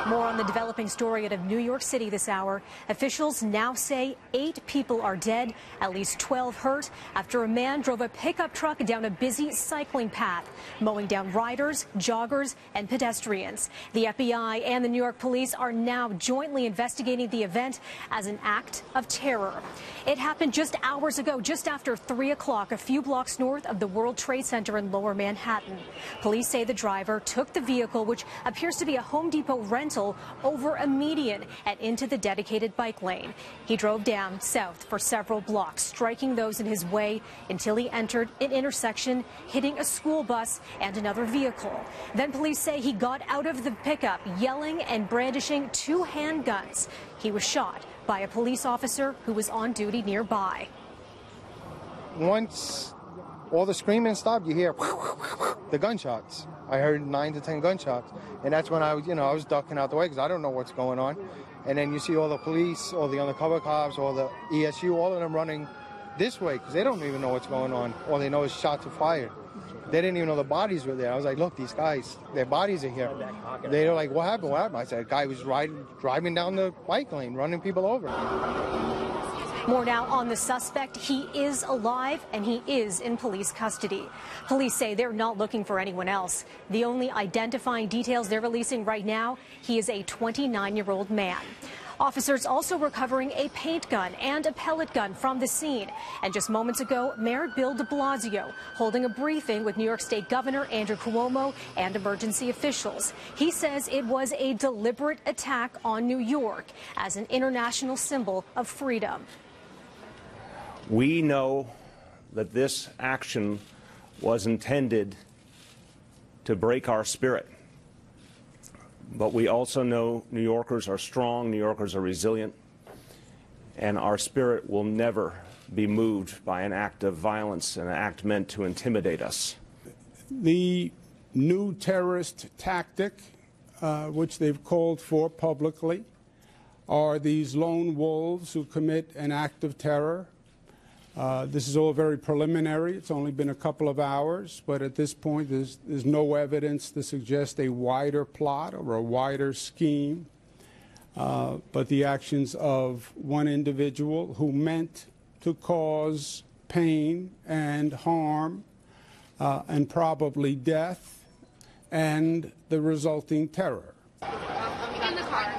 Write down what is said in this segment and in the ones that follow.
More on the developing story out of New York City this hour. Officials now say 8 people are dead, at least 12 hurt, after a man drove a pickup truck down a busy cycling path, mowing down riders, joggers, and pedestrians. The FBI and the New York police are now jointly investigating the event as an act of terror. It happened just hours ago, just after 3 o'clock, a few blocks north of the World Trade Center in Lower Manhattan. Police say the driver took the vehicle, which appears to be a Home Depot rental, over a median and into the dedicated bike lane. He drove down south for several blocks, striking those in his way until he entered an intersection, hitting a school bus and another vehicle. Then police say he got out of the pickup, yelling and brandishing 2 handguns. He was shot by a police officer who was on duty nearby. Once all the screaming stopped, you hear the gunshots. I heard 9 to 10 gunshots, and that's when I was ducking out the way because I don't know what's going on. And then you see all the police, all the undercover cops, all the ESU, all of them running this way because they don't even know what's going on. All they know is shots are fired. They didn't even know the bodies were there. I was like, look, these guys, their bodies are here. They were like, what happened? What happened? I said, a guy was driving down the bike lane, running people over. More now on the suspect. He is alive and he is in police custody. Police say they're not looking for anyone else. The only identifying details they're releasing right now, he is a 29-year-old man. Officers also recovering a paint gun and a pellet gun from the scene. And just moments ago, Mayor Bill de Blasio holding a briefing with New York State Governor Andrew Cuomo and emergency officials. He says it was a deliberate attack on New York as an international symbol of freedom. We know that this action was intended to break our spirit. But we also know New Yorkers are strong, New Yorkers are resilient, and our spirit will never be moved by an act of violence, an act meant to intimidate us. The new terrorist tactic, which they've called for publicly, are these lone wolves who commit an act of terror. This is all very preliminary. It's only been a couple of hours, but at this point there's no evidence to suggest a wider plot or a wider scheme. But the actions of one individual who meant to cause pain and harm and probably death and the resulting terror.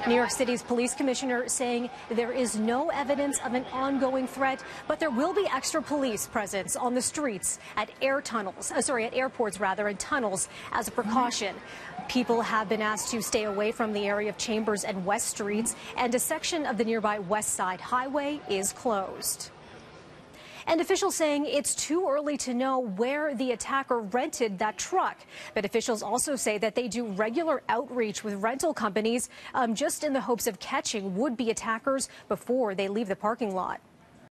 New York City's police commissioner saying there is no evidence of an ongoing threat, but there will be extra police presence on the streets at airports and tunnels as a precaution. People have been asked to stay away from the area of Chambers and West Streets, and a section of the nearby West Side Highway is closed. And officials saying it's too early to know where the attacker rented that truck. But officials also say that they do regular outreach with rental companies just in the hopes of catching would-be attackers before they leave the parking lot.